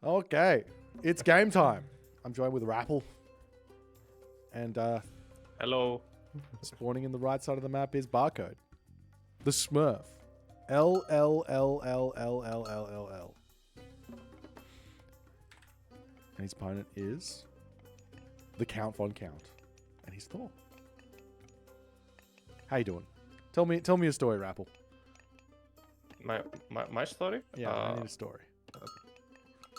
Okay, it's game time. I'm joined with TheRapl. And Hello. spawning in the right side of the map is Barcode. The Smurf. L. And his opponent is the Count Von Count. And he's Thor. How you doing? Tell me a story, Rapple. My story? Yeah, I need a story.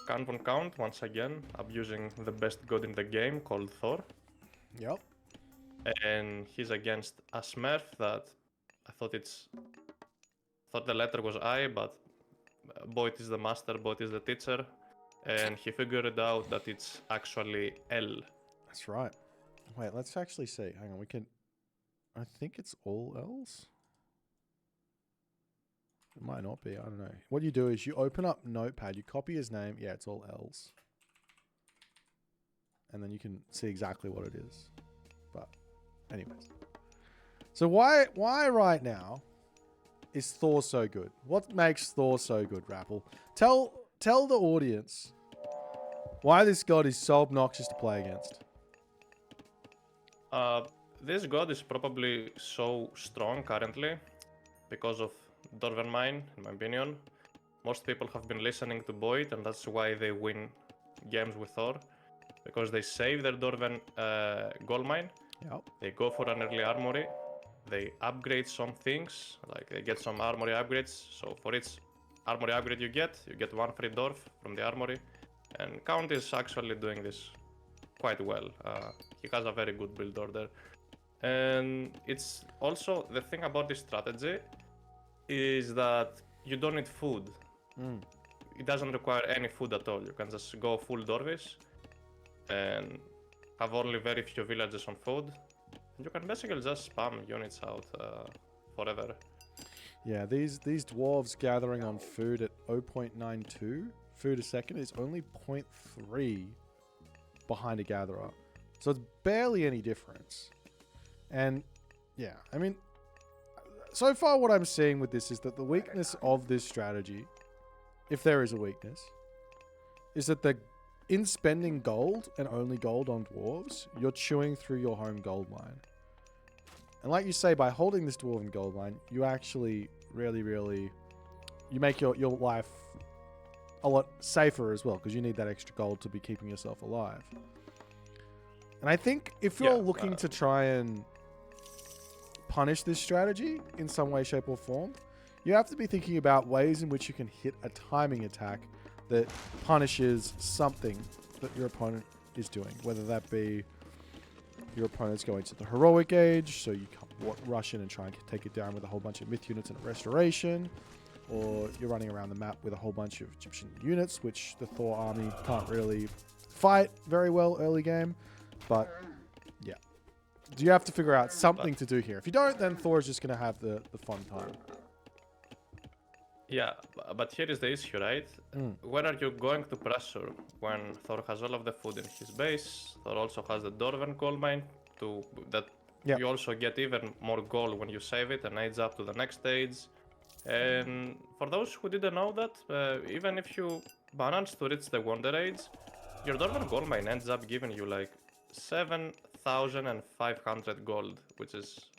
Count von Count, once again, abusing the best god in the game called Thor. Yep. And he's against a Smurf that I thought the letter was I, but Boit is the master, Boit is the teacher. And he figured out that it's actually L. That's right. Wait, let's actually see. Hang on, I think it's all L's. It might not be, I don't know. What you do is you open up Notepad, you copy his name. Yeah, it's all L's. And then you can see exactly what it is. But anyways. So why right now is Thor so good? What makes Thor so good, Rapple? Tell the audience why this god is so obnoxious to play against. This god is probably so strong currently because of Dorven Mine, in my opinion. Most people have been listening to Boit, and that's why they win games with Thor. Because they save their Dorven gold mine, Yep. they go for an early armory, they upgrade some things, like they get some armory upgrades. So for each armory upgrade you get one free dwarf from the armory. And Count is actually doing this quite well. He has a very good build order. And it's also, the thing about this strategy is that you don't need food. It doesn't require any food at all. You can just go full Dorvis and have only very few villages on food. You can basically just spam units out forever. Yeah, these dwarves gathering on food at 0.92 food a second is only 0.3 behind a gatherer. So it's barely any difference. And yeah, I mean, so far what I'm seeing with this is that the weakness of this strategy, if there is a weakness, is that in spending gold and only gold on dwarves, you're chewing through your home gold mine. And like you say, by holding this dwarven gold mine, you actually really, you make your life a lot safer as well, because you need that extra gold to be keeping yourself alive. And I think if you're looking to try and punish this strategy in some way, shape, or form, you have to be thinking about ways in which you can hit a timing attack that punishes something that your opponent is doing, whether that be your opponent's going to the heroic age, so you can't rush in and try and take it down with a whole bunch of myth units and a restoration, or you're running around the map with a whole bunch of Egyptian units, which the Thor army can't really fight very well early game. But yeah, you have to figure out something to do here. If you don't, then Thor is just going to have the fun time. Yeah, but here is the issue, right? Where are you going to pressure when Thor has all of the food in his base? Thor also has the Dorven gold mine you also get even more gold when you save it and age up to the next stage. And for those who didn't know that, even if you manage to reach the Wonder Age, your Dorven gold mine ends up giving you like 7,500 gold, which is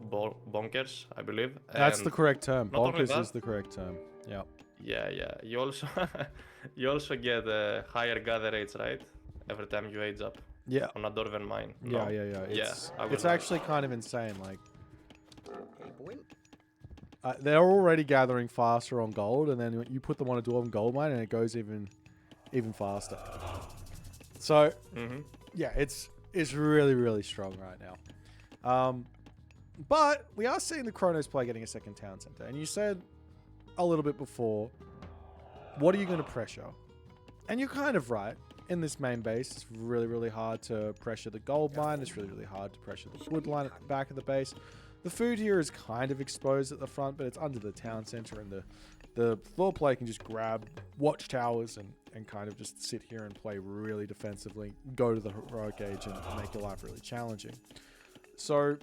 bonkers, I believe. That's And the correct term. Bonkers that, is the correct term. Yeah. Yeah. You also get higher gather rates, right? Every time you age up. Yeah. On a Dorven mine. No? Yeah. It's actually kind of insane. Like, they're already gathering faster on gold, and then you put them on a dwarven gold mine, and it goes even faster. So, yeah, it's really strong right now. But we are seeing the Kronos play getting a second town center. And you said a little bit before, what are you going to pressure? And you're kind of right. In this main base, it's really hard to pressure the gold mine. It's really hard to pressure the wood line at the back of the base. The food here is kind of exposed at the front, but it's under the town center, and the Thor player can just grab watchtowers and kind of just sit here and play really defensively, go to the heroic age and make your life really challenging. So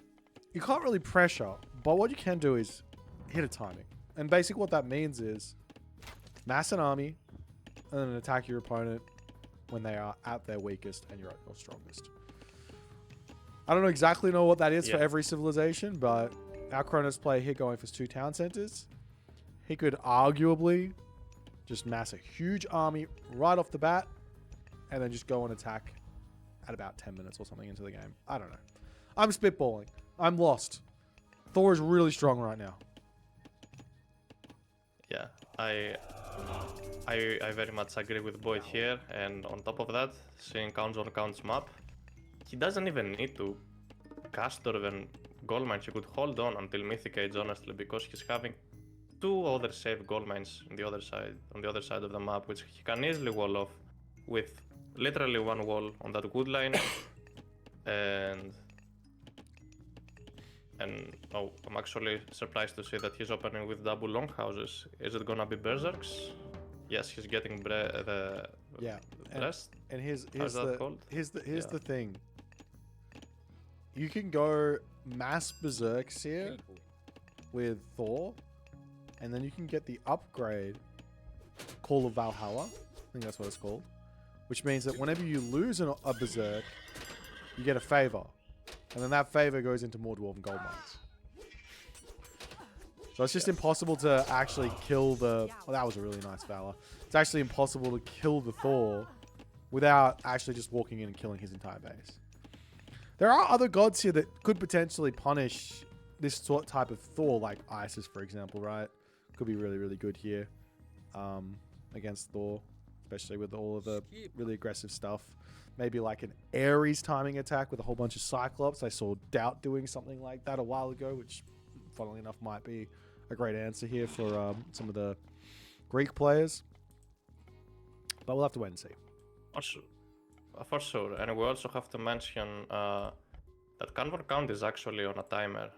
you can't really pressure, but what you can do is hit a timing. And basically what that means is mass an army, and then attack your opponent when they are at their weakest and you're at your strongest. I don't exactly know what that is for every civilization, but our Kronos player here going for 2 town centers, he could arguably just mass a huge army right off the bat and then just go and attack at about 10 minutes or something into the game. I don't know. I'm spitballing. I'm lost. Thor is really strong right now. Yeah, I very much agree with Boit here, and on top of that, seeing counts on counts map, he doesn't even need to cast or even gold mines. He could hold on until Mythic Age, honestly, because he's having 2 other safe gold mines on the other side of the map, which he can easily wall off with literally 1 wall on that wood line. And oh, I'm actually surprised to see that he's opening with double longhouses. Is it gonna be berserks? Yes, he's getting the breast. And here's the thing. You can go mass berserks here with Thor, and then you can get the upgrade Call of Valhalla. I think that's what it's called. Which means that whenever you lose a berserk, you get a favor. And then that favor goes into more dwarven gold mines. So it's just impossible to actually kill the... Oh, that was a really nice Valor. It's actually impossible to kill the Thor without actually just walking in and killing his entire base. There are other gods here that could potentially punish this type of Thor, like Isis, for example, right? Could be really, really good here against Thor, especially with all of the really aggressive stuff. Maybe like an Ares timing attack with a whole bunch of Cyclops. I saw Doubt doing something like that a while ago, which, funnily enough, might be a great answer here for some of the Greek players. But we'll have to wait and see. For sure. And we also have to mention that Canvor Count is actually on a timer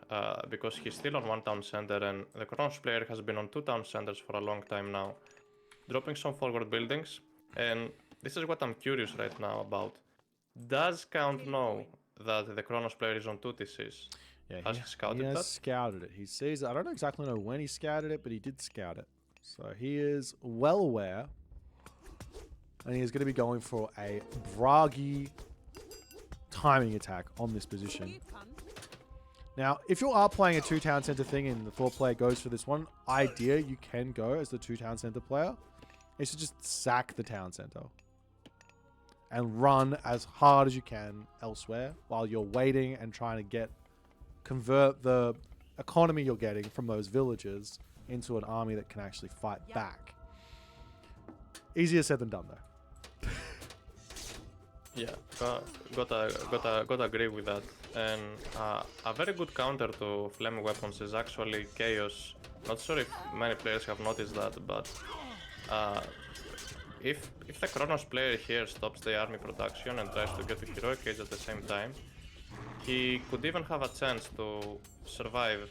because he's still on 1 town center, and the Kronos player has been on 2 town centers for a long time now, dropping some forward buildings. And this is what I'm curious right now about. Does Count know that the Kronos player is on 2 TCs? Yeah, Has he scouted that? He has scouted it. He sees it. I don't exactly know when he scouted it, but he did scout it. So he is well aware. And he is going to be going for a Bragi timing attack on this position. Now, if you are playing a 2 town center thing and the Thor player goes for this, one idea you can go as the 2 town center player is to just sack the town center and run as hard as you can elsewhere while you're waiting and trying to convert the economy you're getting from those villages into an army that can actually fight back. Easier said than done, though. Yeah, gotta agree with that. And a very good counter to flame weapons is actually Chaos. Not sure if many players have noticed that, but if the Kronos player here stops the army production and tries to get to Heroic Age at the same time, he could even have a chance to survive,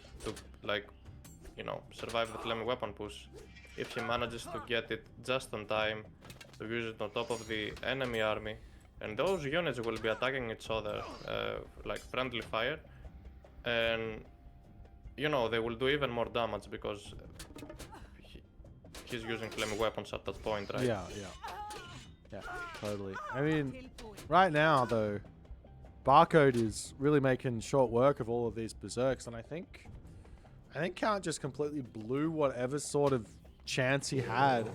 survive the flame weapon push if he manages to get it just on time, to use it on top of the enemy army. And those units will be attacking each other like friendly fire, and they will do even more damage because he's using flame weapons at that point, right? Yeah, totally. I mean, right now though, Barcode is really making short work of all of these berserks, and I think Count just completely blew whatever sort of chance he had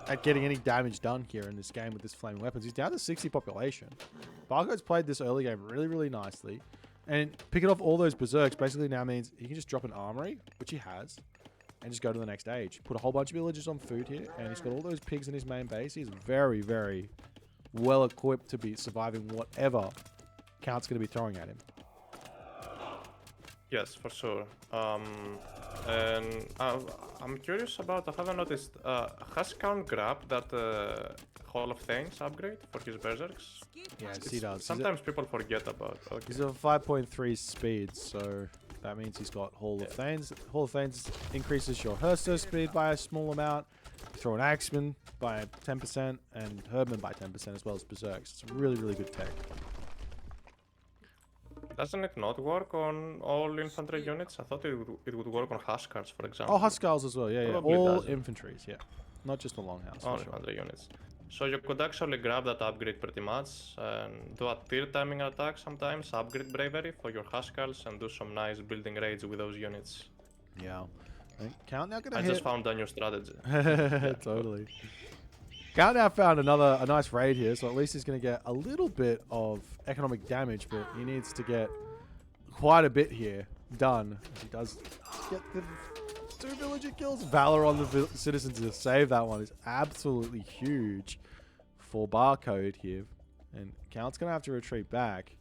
at getting any damage done here in this game with this flaming weapons. He's down to 60 population. Barcode's played this early game really, really nicely. And picking off all those berserks basically now means he can just drop an armory, which he has, and just go to the next stage. Put a whole bunch of villagers on food here, and he's got all those pigs in his main base. He's very, very well equipped to be surviving whatever Count's going to be throwing at him. Yes, for sure. And I'm curious about, I haven't noticed, has Count grabbed that Hall of Thanes upgrade for his berserks? Yes, he does. Sometimes people forget about it. Okay. He's a 5.3 speed, so that means he's got Hall of Thanes. Hall of Thanes increases your Herster speed by a small amount. You throw an Axeman by 10% and Herdman by 10% as well as berserks. It's a really, really good tech. Doesn't it not work on all infantry units? I thought it would work on Huskars, for example. Oh, Huskars as well. Yeah, Probably all doesn't. infantries. Yeah, not just the Longhouse. All For sure. infantry units. So you could actually grab that upgrade pretty much and do a tier timing attack sometimes, upgrade bravery for your Huskars and do some nice building raids with those units. Yeah. Count now gonna I hit. just found a new strategy. Totally. Count now found a nice raid here, so at least he's gonna get a little bit of economic damage, but he needs to get quite a bit here done. He does get the 2 villager kills. Valor on the citizens to save that one is absolutely huge for Barcode here, and Count's gonna have to retreat back.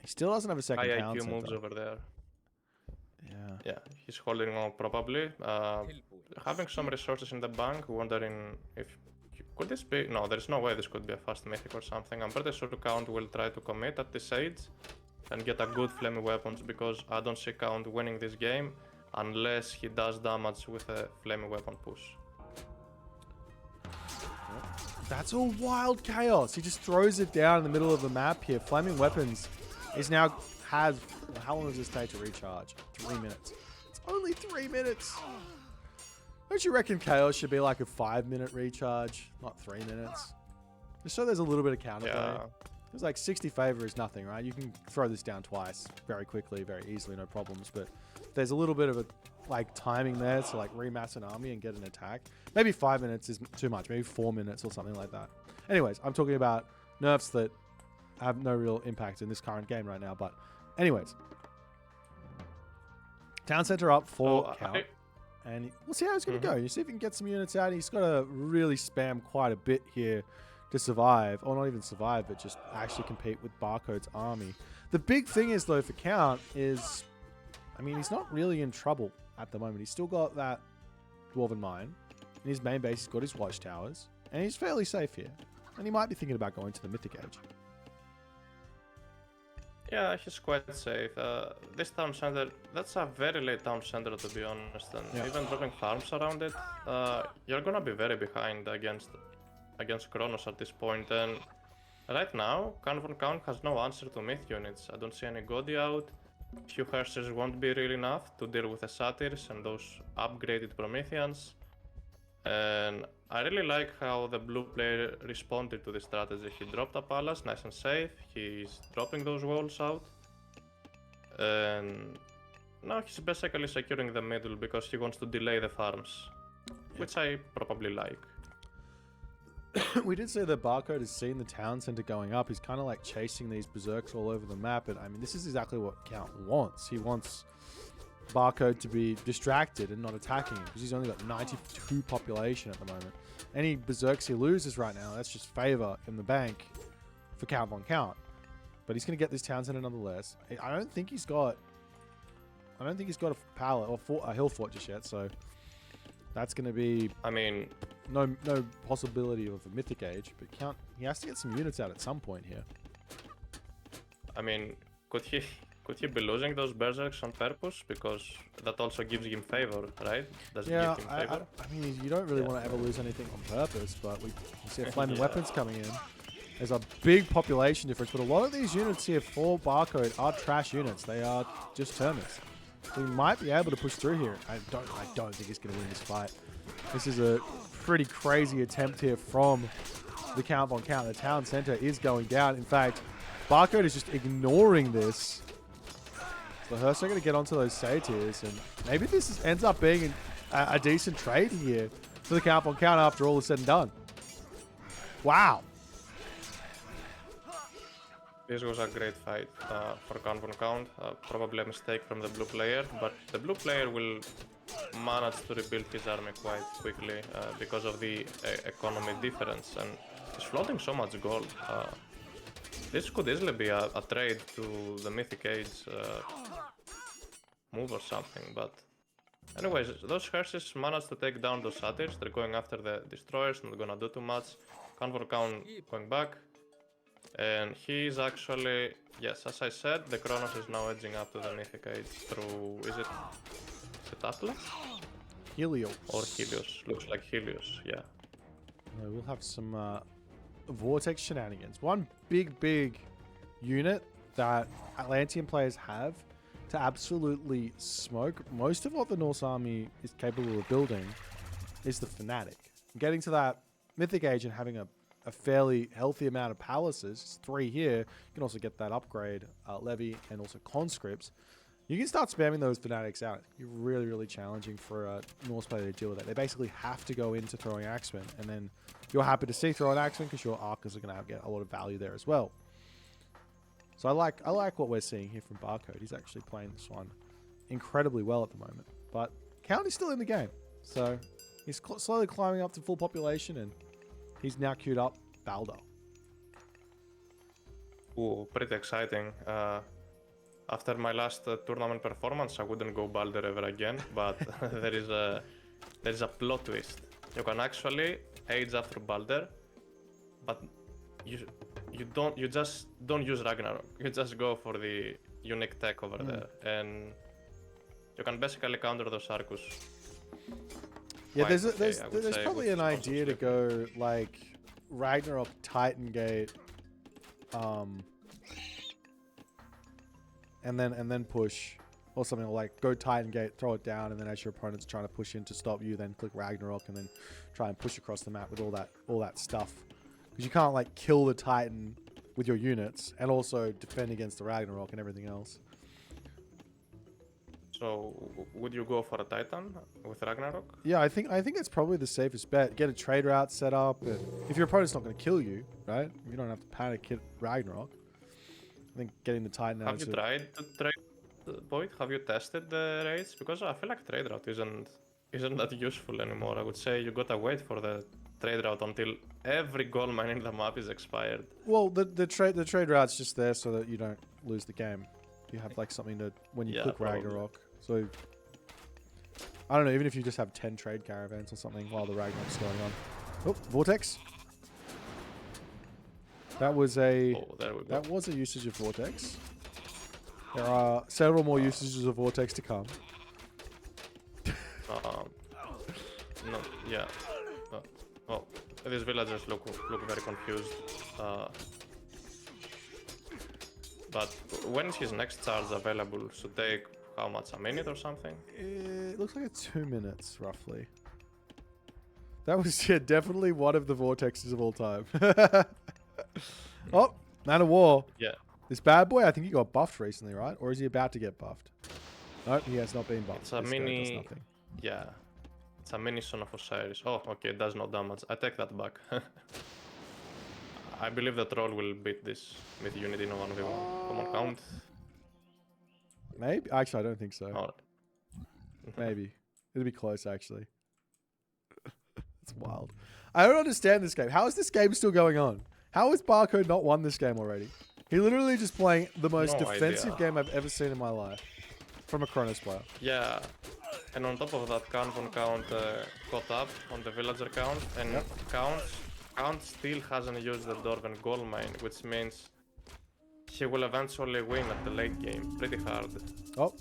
He still doesn't have a second High town IQ center. moves over there. Yeah. Yeah, he's holding on probably. Having some resources in the bank, wondering if... Could this be... No, there's no way this could be a fast mythic or something. I'm pretty sure Count will try to commit at this age and get a good flaming weapons, because I don't see Count winning this game unless he does damage with a flaming weapon push. That's all wild chaos. He just throws it down in the middle of the map here. Flaming weapons is now has... How long does this take to recharge? 3 minutes. It's only 3 minutes. Don't you reckon chaos should be like a 5-minute recharge, not 3 minutes? Just so there's a little bit of counterplay. Yeah. It's like 60 favor is nothing, right? You can throw this down twice very quickly, very easily, no problems. But there's a little bit of a like timing there to like remass an army and get an attack. Maybe 5 minutes is too much. Maybe 4 minutes or something like that. Anyways, I'm talking about nerfs that have no real impact in this current game right now. But anyways, town center up for Count. And we'll see how it's going to go. You see if he can get some units out. He's got to really spam quite a bit here to survive. Or not even survive, but just actually compete with Barcode's army. The big thing is, though, for Count is... I mean, he's not really in trouble at the moment. He's still got that Dwarven Mine. In his main base, he's got his watchtowers. And he's fairly safe here. And he might be thinking about going to the Mythic Age. Yeah, he's quite safe. This town center, that's a very late town center, to be honest, and even dropping farms around it, you're gonna be very behind against Kronos at this point. And right now, Count has no answer to myth units. I don't see any Godi out. Few hearses won't be real enough to deal with the satyrs and those upgraded Prometheans. And I really like how the blue player responded to this strategy. He dropped a palace, nice and safe. He's dropping those walls out. And now he's basically securing the middle because he wants to delay the farms. Which I probably like. We did say that Barcode has seen the town center going up. He's kind of like chasing these berserks all over the map. And I mean, this is exactly what Count wants. He wants Barcode to be distracted and not attacking him because he's only got 92 population at the moment. Any berserks he loses right now, that's just favor in the bank for Count von Count. But he's going to get this town center nonetheless. I don't think he's got a pallet or a hill fort just yet, so that's going to be... I mean... No possibility of a Mythic Age, but Count, he has to get some units out at some point here. I mean, could he be losing those berserks on purpose? Because that also gives him favor, right? Does it give him favor? I mean, you don't really want to ever lose anything on purpose, but we see flaming weapons coming in. There's a big population difference, but a lot of these units here for Barcode are trash units. They are just termites. So he might be able to push through here. I don't think he's going to win this fight. This is a pretty crazy attempt here from the Count von Count. The town center is going down. In fact, Barcode is just ignoring this. So Hearst are going to get onto those satyrs, and maybe this ends up being a decent trade here for the Count von Count after all is said and done. Wow. This was a great fight for Count von Count. Probably a mistake from the blue player, but the blue player will manage to rebuild his army quite quickly because of the economy difference, and he's floating so much gold. This could easily be a trade to the Mythic Age move or something, but anyways, those hearses managed to take down those satyrs. They're going after the destroyers, not gonna do too much. Count von Count going back, and he's actually, yes, as I said, the Kronos is now edging up to the Mythic Age through, is it Atlas? Helios. Or Helios, looks like Helios, yeah. We'll have some Vortex shenanigans. One big unit that Atlantean players have to absolutely smoke most of what the Norse army is capable of building is the Fanatic. Getting to that Mythic Age and having a fairly healthy amount of palaces, 3 here, you can also get that upgrade, Levy, and also conscripts. You can start spamming those Fanatics out. You're really, really challenging for a Norse player to deal with that. They basically have to go into throwing Axemen, and then you're happy to see throwing Axemen because your Archers are going to get a lot of value there as well. So I like what we're seeing here from Barcode. He's actually playing this one incredibly well at the moment. But Count is still in the game. So he's slowly climbing up to full population, and he's now queued up Balder. Ooh, pretty exciting. After my last tournament performance, I wouldn't go Balder ever again, but there is a plot twist. You can actually age after Balder, but you just don't use Ragnarok. You just go for the unique tech over there, and you can basically counter those Arcus. Yeah, there's probably an idea to go like Ragnarok Titan Gate, and then push, or something like go Titan Gate, throw it down, and then as your opponent's trying to push in to stop you, then click Ragnarok and then try and push across the map with all that stuff. Because you can't like kill the Titan with your units and also defend against the Ragnarok and everything else. So would you go for a Titan with Ragnarok? Yeah, I think it's probably the safest bet. Get a trade route set up. And if your opponent's not going to kill you, right? You don't have to panic hit Ragnarok. I think getting the Titan out. Have you tried to trade Boit? Have you tested the raids? Because I feel like trade route isn't that useful anymore. I would say you gotta wait for the trade route until every gold mine in the map is expired. Well, the trade route's just there so that you don't lose the game. You have like something to when you click probably. Ragnarok. So I don't know, even if you just have 10 trade caravans or something while the Ragnarok's going on. Oh, Vortex. That was a usage of Vortex. There are several more usages of Vortex to come. No, yeah. Well, these villagers look very confused. But when is his next charge available? Should take how much, a minute or something? It looks like 2 minutes, roughly. That was definitely one of the vortexes of all time. Oh, Man of War. Yeah. This bad boy, I think he got buffed recently, right? Or is he about to get buffed? No, he has not been buffed. It's a mini... Yeah. It's a mini Son of Osiris. Oh, okay, it does no damage. I take that back. I believe the troll will beat this with Unity in 1v1. Common count. Maybe? Actually, I don't think so. Oh. Maybe. It'll be close, actually. It's wild. I don't understand this game. How is this game still going on? How has Barcode not won this game already? He literally just playing the most defensive game I've ever seen in my life. From a Kronos player. Yeah. And on top of that, Count caught up on the villager count. And Count still hasn't used the Dwarven gold mine, which means he will eventually win at the late game. Pretty hard. Oh.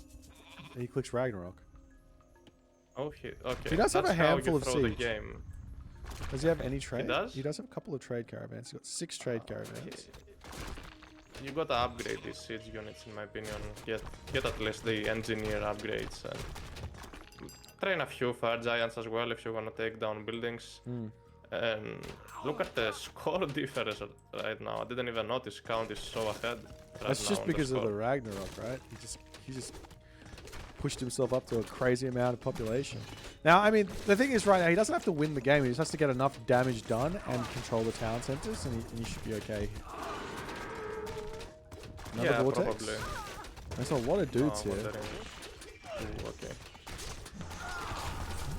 He clicks Ragnarok. Oh, okay. He does have a handful of siege. Game. Does he have any trade? He does? He does have a couple of trade caravans. He's got 6 trade caravans. You gotta upgrade these siege units, in my opinion. Get at least the engineer upgrades. And train a few fire giants as well if you wanna take down buildings. And look at the score difference right now. I didn't even notice Count is so ahead. That's just because of the Ragnarok, right? He just pushed himself up to a crazy amount of population. Now, I mean, the thing is right now, he doesn't have to win the game. He just has to get enough damage done and control the town centers, and he should be okay. Another vortex? Probably. There's a lot of dudes here. Ooh, okay.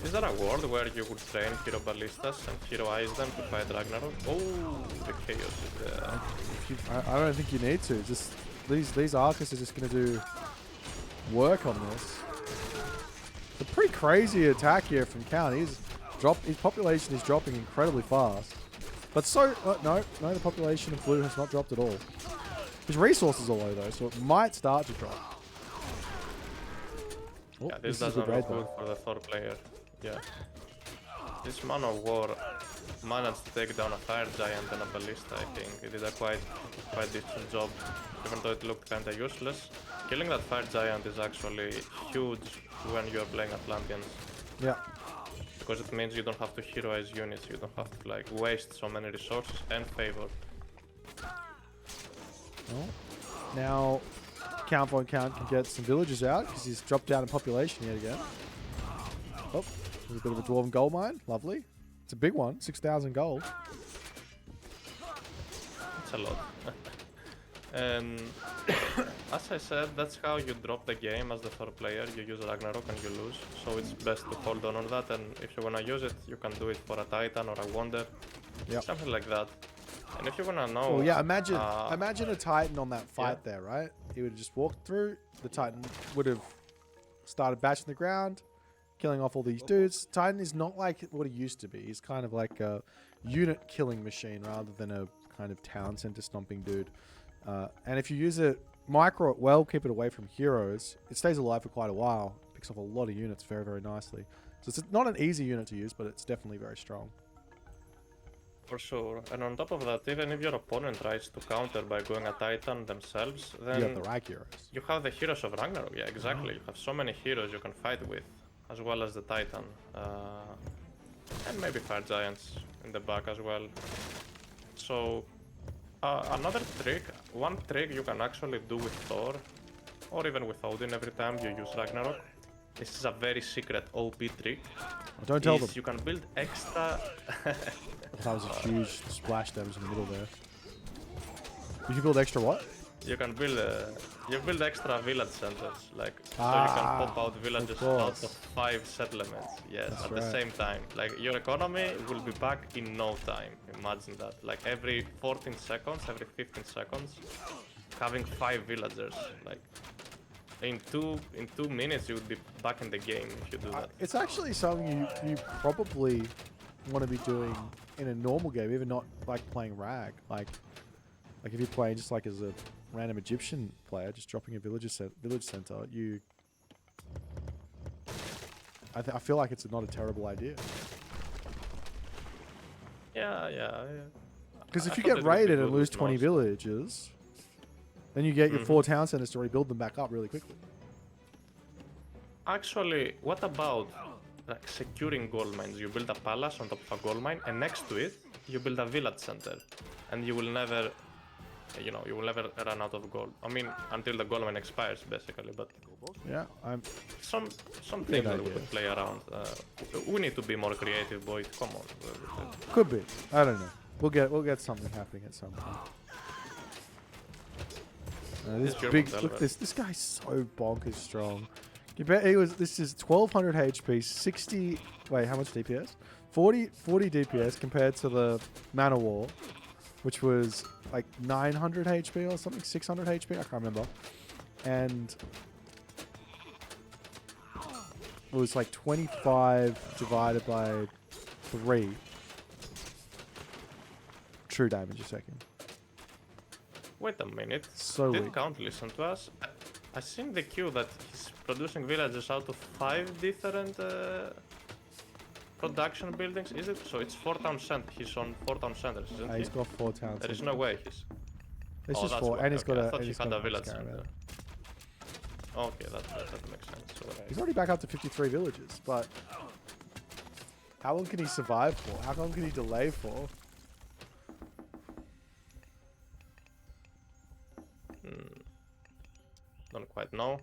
Is there a world where you would train hero ballistas and heroize them to fight Ragnarok? Oh, the chaos is there. I don't think you need to. Just these Arcus are just going to do work on this. It's a pretty crazy attack here from Count. His population is dropping incredibly fast. But no, the population of blue has not dropped at all. His resources are low though, so it might start to drop. Oh, Yeah, this doesn't look good for the Thor player. Yeah. This Man of War managed to take down a Fire Giant and a Ballista, I think. He did a quite decent job, even though it looked kinda useless. Killing that Fire Giant is actually huge when you're playing Atlanteans. Yeah. Because it means you don't have to heroize units, you don't have to like waste so many resources and favor. Well, now Count Von Count can get some villagers out because he's dropped down in population yet again. Oh, there's a bit of a dwarven gold mine. Lovely. It's a big one, 6,000 gold. It's a lot. And as I said, that's how you drop the game as the Thor player. You use Ragnarok and you lose. So it's best to hold on that, and if you wanna use it, you can do it for a Titan or a Wonder. Yep. Something like that. And if you wanna know... Well, yeah, imagine a Titan on that fight there, right? He would have just walked through. The Titan would have started bashing the ground, killing off all these dudes. Titan is not like what he used to be. He's kind of like a unit killing machine rather than a kind of town center stomping dude. And if you use it, micro it well, keep it away from heroes, it stays alive for quite a while. Picks off a lot of units very, very nicely. So it's not an easy unit to use, but it's definitely very strong. For sure. And on top of that, even if your opponent tries to counter by going a Titan themselves, then You have the Rag heroes. you have the heroes of Ragnarok. Yeah, exactly. You have so many heroes you can fight with, as well as the Titan. And maybe Fire Giants in the back as well. So, another trick, one trick you can actually do with Thor, or even with Odin every time you use Ragnarok. This is a very secret OP trick. Well, don't tell them. You can build extra... That was a huge splash damage in the middle there. You can build extra what? You can build extra village centers, like so you can pop out villages out of 5 settlements. Yes, That's at right. the same time. Like your economy will be back in no time. Imagine that. Like every 14 seconds, every 15 seconds, having 5 villagers. Like in two minutes, you would be back in the game if you do that. It's actually something you probably want to be doing in a normal game, even not like playing Rag. Like if you're playing just like as a random Egyptian player, just dropping a village center, I feel like it's not a terrible idea. Yeah. Because if you get raided and lose 20 villages, then you get your 4 town centers to rebuild them back up really quickly. Actually, what about like securing gold mines? You build a palace on top of a gold mine, and next to it, you build a village center, and you will never, you will never run out of gold. I mean, until the gold mine expires, basically. But yeah, something that we could play around. We need to be more creative, Boit. Come on. Could be. I don't know. We'll get something happening at some point. This big look. This guy's so bonkers strong. You bet he was. This is 1200 HP, 60. Wait, how much DPS? 40 DPS compared to the Man of War, which was like 900 HP or something, 600 HP. I can't remember. And it was like 25 divided by 3 true damage a second. Wait a minute. So Did weak. Count listen to us? I think the queue that he's producing villages out of 5 different production buildings. Is it? So it's 4 town centers. He's on 4 town centers, isn't he? He's got 4 towns. There is no way he's... It's just that's 4, why. and he's Okay, got a. I thought and he he's had got a village Mascara. center. Okay, that makes sense. Alright. He's already back up to 53 villages, but how long can he survive for? How long can he delay for? Don't quite know,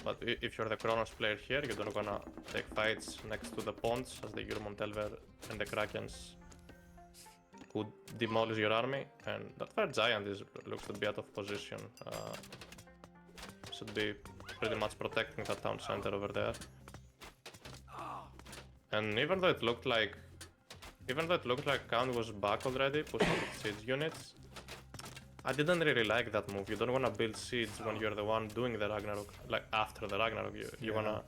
but if you're the Kronos player here, you don't wanna take fights next to the ponds as the Jurmontelver and the Krakens would demolish your army, and that Fire Giant looks to be out of position. Should be pretty much protecting that town center over there. And even though it looked like Count was back already, pushing the siege units, I didn't really like that move. You don't want to build siege when you're the one doing the Ragnarok, like after the Ragnarok. You wanna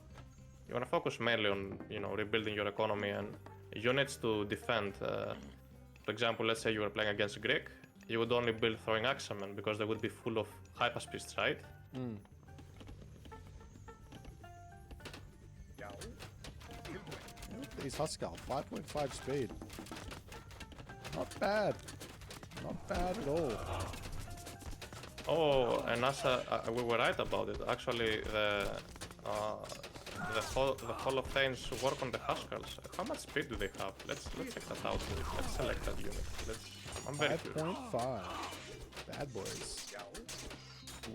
focus mainly on rebuilding your economy and units to defend. For example, let's say you were playing against Greek, you would only build throwing axemen because they would be full of hypaspeeds, right? Japanese Huskar, 5.5 speed. Not bad. Not bad at all. Oh, and as we were right about it. Actually, the Hall of Thanes work on the Huskars. How much speed do they have? Let's check that out. Let's select that unit. I'm very curious. 5.5. Bad boys.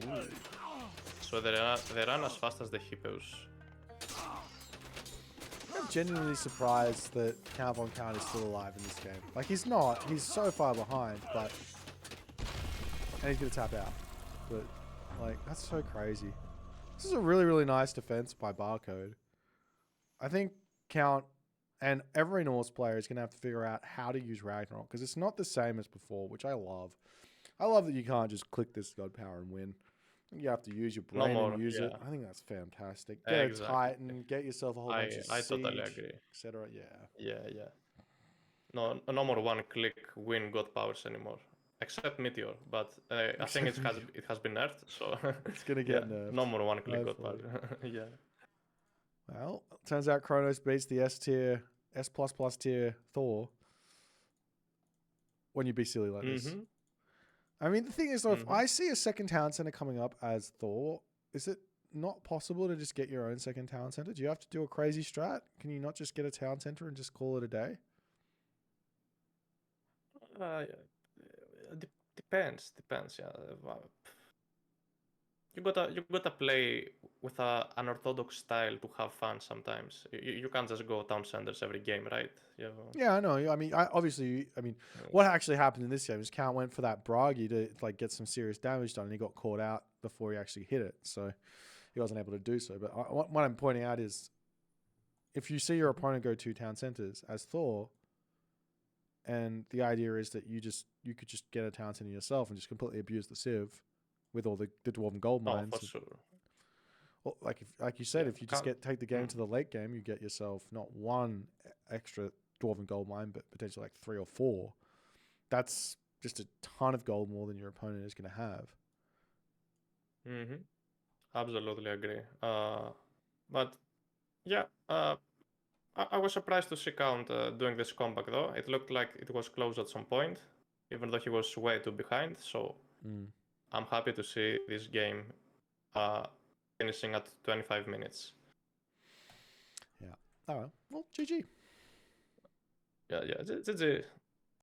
Ooh. So they run as fast as the Hippos. I'm genuinely surprised that Count Von Count is still alive in this game. Like, he's not. He's so far behind, but... And he's going to tap out. But, like, that's so crazy. This is a really, really nice defense by Barcode. I think Count and every Norse player is going to have to figure out how to use Ragnarok, because it's not the same as before, which I love. I love that you can't just click this God Power and win. You have to use your brain and use it. I think that's fantastic. Get a Titan, get yourself a whole bunch of siege, totally agree. etc. Yeah. No more one-click win God Powers anymore, except Meteor. But I think it has been nerfed, so it's gonna get nerfed. No more one-click God Powers. Yeah. Well, turns out Kronos beats the S tier, S++ tier Thor when you be silly like this. I mean, the thing is, though, if I see a second town center coming up as Thor, is it not possible to just get your own second town center? Do you have to do a crazy strat? Can you not just get a town center and just call it a day? Depends. Yeah. You gotta play with an unorthodox style to have fun sometimes. You can't just go town centers every game, right? Yeah, I know. I mean, what actually happened in this game is Count went for that Bragi to like get some serious damage done, and he got caught out before he actually hit it, so he wasn't able to do so. But what I'm pointing out is, if you see your opponent go 2 town centers as Thor, and the idea is that you could just get a town center yourself and just completely abuse the Civ with all the Dwarven gold mines. Oh, for sure. Well, like you said, if you just take the game to the late game, you get yourself not 1 extra Dwarven gold mine, but potentially like 3 or 4. That's just a ton of gold more than your opponent is going to have. Absolutely agree. But yeah, I was surprised to see Count doing this comeback though. It looked like it was close at some point, even though he was way too behind. So I'm happy to see this game finishing at 25 minutes. Yeah. All right. Well, GG. Yeah. GG.